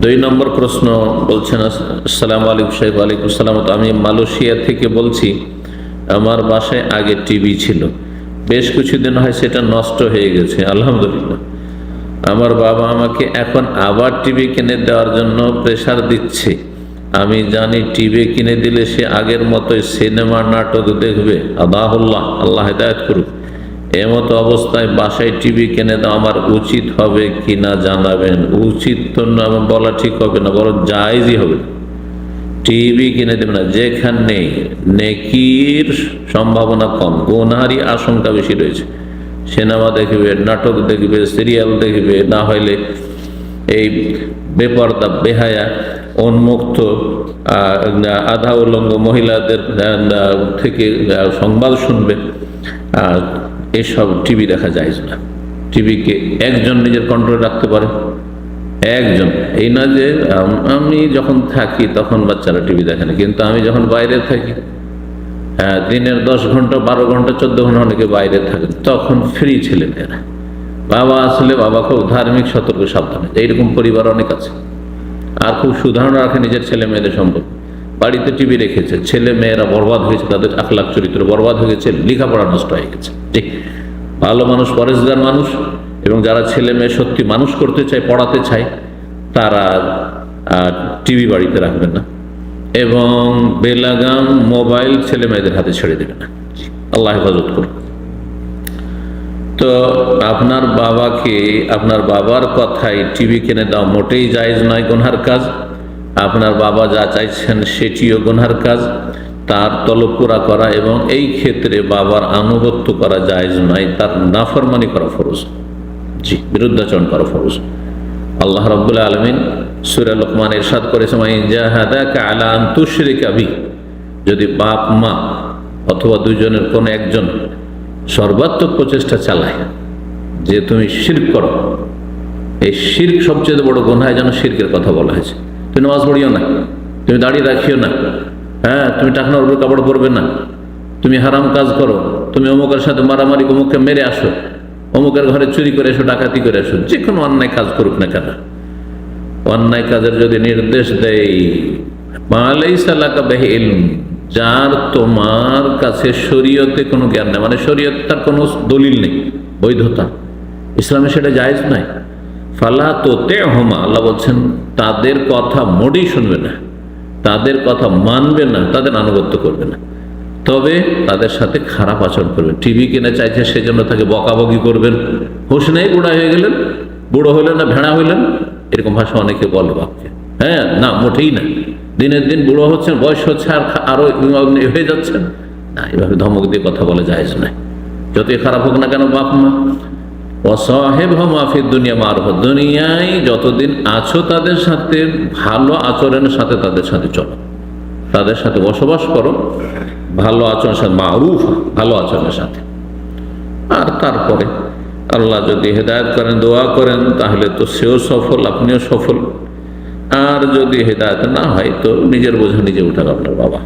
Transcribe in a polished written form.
দুই নম্বর প্রশ্ন বলছেন, আসসালামু আলাইকুম সাহেব। ওয়ালাইকুম আসসালাম। তো আমি মালয়েশিয়া থেকে বলছি। আমার বাসায় আগে টিভি ছিল, বেশ কিছুদিন হয় সেটা নষ্ট হয়ে গেছে। আলহামদুলিল্লাহ। আমার বাবা আমাকে এখন আবার টিভি কিনে দেওয়ার জন্য প্রেসার দিচ্ছে। আমি জানি টিভি কিনে দিলে সে আগের মতোই সিনেমা নাটক দেখবে। আদাহুল্লাহ, আল্লাহ হেদায়েত করুক। এমতো অবস্থায় বাসায় টিভি কিনে দেওয়া আমার উচিত হবে কিনা জানাবেন। উচিত তো না বলা ঠিক হবে না, বরং জায়েজই হবে। টিভি কিনে দেবে না, যেখানে নেকির সম্ভাবনা কম, গুনাহারই আশঙ্কা বেশি রয়েছে। সিনেমা দেখবে, নাটক দেখবে, সিরিয়াল দেখবে, না হইলে এই বেপর্দা বেহায়া উন্মুক্ত আধা উলঙ্গ মহিলাদের থেকে সংবাদ শুনবে। এসব টিভি দেখা যায় না। টিভিকে একজন নিজের কন্ট্রোলে রাখতে পারে, একজন। এই না যে আমি যখন থাকি তখন বাচ্চারা টিভি দেখে না, কিন্তু আমি যখন বাইরে থাকি, দিনের 10 ঘন্টা 12 ঘন্টা 14 ঘন্টা অনেকে বাইরে থাকে, তখন ফ্রি ছেলেমেয়েরা। বাবা আসলে বাবা খুব ধার্মিক, সতর্ক, সাবধানে। এইরকম পরিবার অনেক আছে। আর খুব সুধারণা রাখে নিজের ছেলে মেয়েদের সম্পর্কে। বাড়িতে টিভি রেখেছে, ছেলে মেয়েরা বরবাদ হয়েছে, তাদের আখলাক চরিত্র বরবাদ হয়ে গেছে, লেখাপড়া নষ্ট হয়ে গেছে। ঠিক, ভালো মানুষ, পরেশগার মানুষ, এবং যারা ছেলে মেয়ে সত্যি মানুষ করতে চায়, পড়াতে চায়, তারা টিভি বাড়িতে রাখবে না, এবং বেলাগাম মোবাইল ছেলে মেয়েদের হাতে ছেড়ে দেবে না। আল্লাহ হেফাজত করুন। তো আপনার বাবাকে, আপনার বাবার কথায় টিভি কিনে দেওয়া মোটেই জায়েজ নয়, গুনহার কাজ। আপনার বাবা যা চাইছেন সেটিও গুনহার কাজ। তার তলব পুরা করা এবং এই ক্ষেত্রে বাবার আনুগত্য করা জায়েজ নয়, তার নাফরমানি করা ফরজ। জি, বিরুদ্ধাচরণ করা ফরজ। আল্লাহ রাব্বুল আলামিন সূরা লোকমান ইরশাদ করেছেন, ওয়াইন জাহাদাকা আলা আন তুশরিকা বি, যদি বাপ মা অথবা দুইজনের কোন একজন সর্বাত্মক প্রচেষ্টা চালায় যে তুমি শিরক করো, এই শিরক সবচেয়ে বড় গুনাহ, যেন শিরকের কথা বলা হয়েছে। তুমি নামাজ পড়িও না, তুমি দাড়ি রাখিও না, তুমি টাকনার উপর কাপড় পরবে না, তুমি হারাম কাজ করো, তুমি অমুকের সাথে মারামারি, অমুককে মেরে আসো, অমুকের ঘরে চুরি করে এসো, ডাকাতি করে এসো, যে কোনো অন্যায় কাজ করুক না কেন, অন্যায় কাজের যদি নির্দেশ দেয়, মালাইসা লাকা বিহি ইলম, যার তোমার কাছে শরীয়তে কোনো জ্ঞান নেই, মানে শরীয়ত তার কোনো দলিল নেই, বৈধতা, ইসলামে সেটা জায়েজ নাই। ফালা তুতি'হুমা, আল্লাহ বলছেন তাদের কথা মোটেই শুনবে না, তাদের কথা মানবে না, তাদের আনুগত্য করবে না, তবে তাদের সাথে খারাপ আচরণ করবেন। টিভি কিনে চাইছে সেজন্য তাকে বকাবকি করবেন। হুঁশ নেই, বুড়া হয়ে গেলেন, বুড়ো হইলেন না ভেড়া হইলেন, এরকম ভাষা অনেকে বলে বাপকে। না, মোটেই না। দিনের দিন বুড়ো হচ্ছেন, বয়স হচ্ছে, আর আরো হয়ে যাচ্ছেন না, এভাবে ধমক দিয়ে কথা বলে জায়েজ নয়, যতই খারাপ হোক না কেন বাপ মা। ওয়াসাহিবহুমা ফিদ দুনিয়া মারুফা, দুনিয়ায় যতদিন আছো তাদের সাথে ভালো আচরণের সাথে তাদের সাথে চলো, তাদের সাথে বসবাস করো ভালো আচরণের সাথে, মারুফ, ভালো আচরণের সাথে। আর তারপরে আল্লাহ যদি হেদায়েত করেন, দোয়া করেন, তাহলে তো সেও সফল, আপনিও সফল। আর যদি হেদায়েত না হয় তো নিজের বোঝা নিজে উঠাক আপনার বাবা।